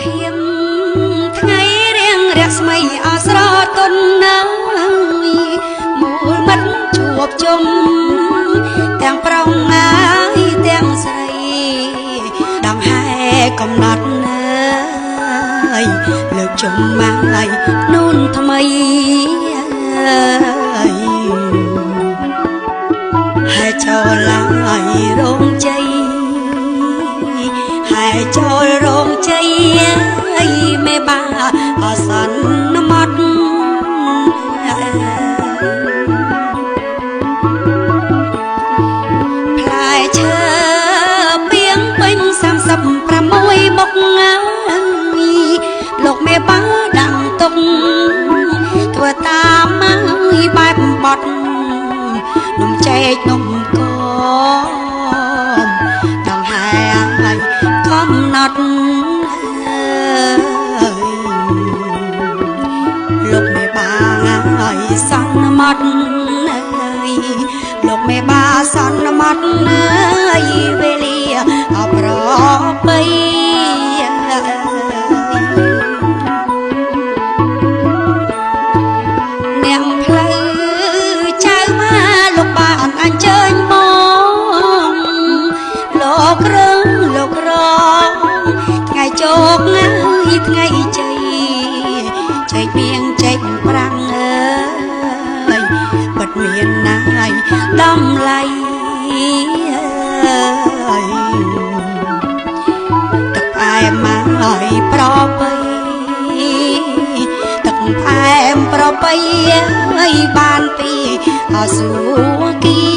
ហៀមថ្ងៃរៀងរស្មីអស្រទន់ណាស់មូលមិត្តជួបជុំទាំងប្រុងហើយទាំងស្រីដង្ហែកំណត់ហើយលើកជុំមកនូនថ្មីហើយចូលឡើយរោងជ័យហើយចូលរោងជ័យមេបាអសន្មត់ផ្លែឈើពីងពេញ36មុខលោកមេបាដាក់ទុកធ្វើតាមហើយបែបបត់នំចេកនំកមដង្ហែហើយកំណត់លោកមេបាហើយសន្មត់លោកមេបាសន្មត់វេលាប្របីអ្នកផ្លូវចៅមកលោកបានអញ្ជើញមកលោករងលោករងថ្ងៃជោគហើយថ្ងៃជ័យជ័យពីងជ័យប្រាំងអើយពិតមានណាស់តម្លៃទឹកផ្អែមមកហើយប្របីទឹកផ្អែមប្របីហើយបានពីអសួគី